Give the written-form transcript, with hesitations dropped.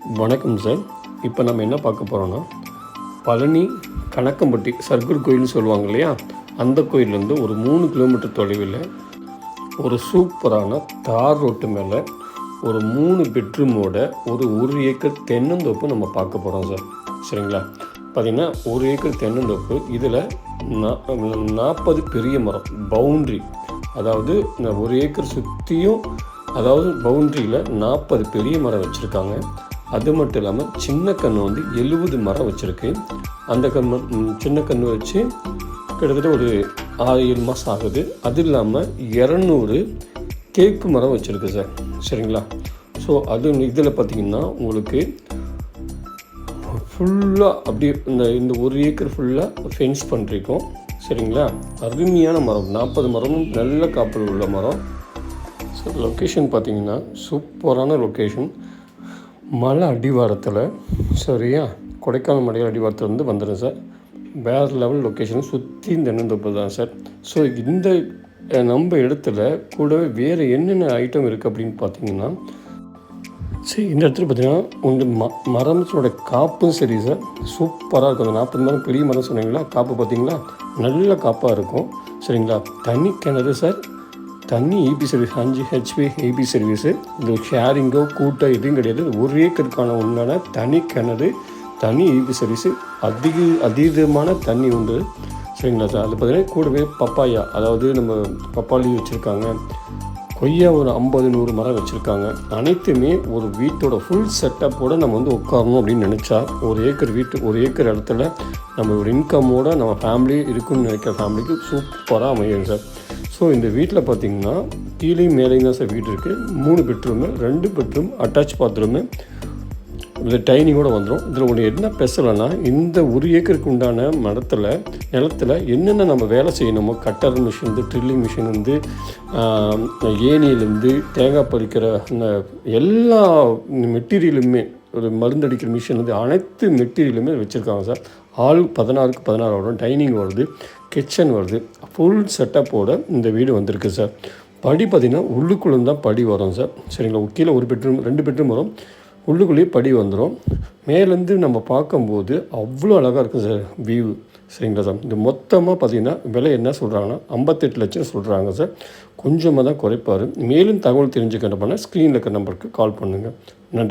வணக்கம் சார். இப்போ நம்ம என்ன பார்க்க போகிறோன்னா, பழனி கணக்கம்பட்டி சர்க்குரு கோயில்னு சொல்லுவாங்க இல்லையா, அந்த கோயிலேருந்து ஒரு 3 கிலோமீட்டர் தொலைவில் ஒரு சூப்பரான தார் ரோட்டு மேலே ஒரு 3 பெட்ரூமோட ஒரு 1 ஏக்கர் தென்னந்தோப்பு நம்ம பார்க்க போகிறோம் சார். சரிங்களா? பார்த்திங்கன்னா 1 ஏக்கர் தென்னந்தோப்பு, இதில் 40 பெரிய மரம் பவுண்ட்ரி, அதாவது இந்த 1 ஏக்கர் சுற்றியும், அதாவது பவுண்ட்ரியில் 40 பெரிய மரம் வச்சுருக்காங்க. அது மட்டும் இல்லாமல் சின்ன கன்று வந்து 70 மரம் வச்சுருக்கு. அந்த சின்ன கன்று வச்சு கிட்டத்தட்ட ஒரு 6-7 மாதம் ஆகுது. அது இல்லாமல் 200 தேக்கு மரம் வச்சுருக்கு சார். சரிங்களா? ஸோ அது இதில் பார்த்திங்கன்னா உங்களுக்கு ஃபுல்லாக அப்படியே இந்த 1 ஏக்கர் ஃபுல்லாக ஃபென்ஸ் பண்ணிருக்கோம். சரிங்களா? அருமையான மரம், 40 மரமும் நல்ல காப்பல் உள்ள மரம். ஸோ லொக்கேஷன் பார்த்திங்கன்னா சூப்பரான லொக்கேஷன், மலை அடிவாரத்தில். சரியா? கொடைக்கானல் மலை அடிவாரத்தில் வந்துடும் சார். வேறு லெவல் லொக்கேஷன், சுற்றி தென்னந்தோப்பு தான் சார். ஸோ இந்த நம்ம இடத்துல கூடவே வேறு என்னென்ன ஐட்டம் இருக்குது அப்படின்னு பார்த்தீங்கன்னா, சரி, இந்த இடத்துல பார்த்தீங்கன்னா உங்கள் மரத்தோட காப்பும் சரி சார், சூப்பராக இருக்கும். அந்த 40 மரம் பெரிய மரம் சொன்னீங்களா, காப்பு பார்த்தீங்களா நல்ல காப்பாக இருக்கும். சரிங்களா? தனி கிணறு சார், தண்ணி EB service, 5 HP EB service. இந்த ஷேரிங்கோ கூட்டம் எதுவும் கிடையாது. 1 ஏக்கருக்கான உண்டான தனி கிணறு, தனி ஈபி சர்வீஸு, அதீதமான தண்ணி உண்டு. சரிங்களா சார்? அது பார்த்தீங்கன்னா கூடவே பப்பாயா, அதாவது நம்ம பப்பாளி வச்சுருக்காங்க, கொய்யா ஒரு 50-100 மரம் வச்சுருக்காங்க. அனைத்துமே ஒரு வீட்டோட ஃபுல் செட்டப்போடு நம்ம உட்காரணும் அப்படின்னு நினச்சா, 1 ஏக்கர் வீட்டு 1 ஏக்கர் இடத்துல நம்ம ஒரு இன்கம்மோடு நம்ம ஃபேமிலி இருக்குன்னு நினைக்கிற ஃபேமிலிக்கு சூப்பராக அமையும் சார். ஸோ இந்த வீட்டில் பார்த்திங்கன்னா கீழே மேலேயும் தான் சார் வீடு இருக்குது. 3 பெட்ரூமு, 2 பெட்ரூம், அட்டாச் பாத்ரூமு, இதில் டைனிங்கோடு வந்துடும். இதில் ஒன்று என்ன ஸ்பெஷல்னா, இந்த 1 ஏக்கருக்கு உண்டான நிலத்தில் என்னென்ன நம்ம வேலை செய்யணுமோ, கட்டர் மிஷின், ட்ரில்லிங் மிஷின், ஏனியிலேருந்து தேங்காய் பறிக்கிற அந்த எல்லா மெட்டீரியலுமே, ஒரு மருந்தடிக்கிற மிஷின் அனைத்து மெட்டீரியலுமே வச்சுருக்காங்க சார். ஆள் 16க்கு 16 வரும், டைனிங் வருது, கிச்சன் வருது, ஃபுல் செட்டப்போடு இந்த வீடு வந்திருக்கு சார். படி பார்த்திங்கன்னா உள்ளுக்குள்ளே தான் படி வரும் சார். சரிங்களா? கீழே 1 பெட்ரூம் 2 பெட்ரூம் வரும், உள்ளுக்குள்ளேயே படி வந்துடும். மேலேருந்து நம்ம பார்க்கும்போது அவ்வளோ அழகாக இருக்கும் சார் வியூ. சரிங்களா சார்? இது மொத்தமாக பார்த்திங்கன்னா விலை என்ன சொல்கிறாங்கன்னா 58 லட்சம் சொல்கிறாங்க சார். கொஞ்சமாக தான் குறைப்பார். மேலும் தகவல் தெரிஞ்சுக்க என்ன பண்ணால் ஸ்க்ரீனில் இருக்கிற நம்பருக்கு கால் பண்ணுங்கள். நன்றி.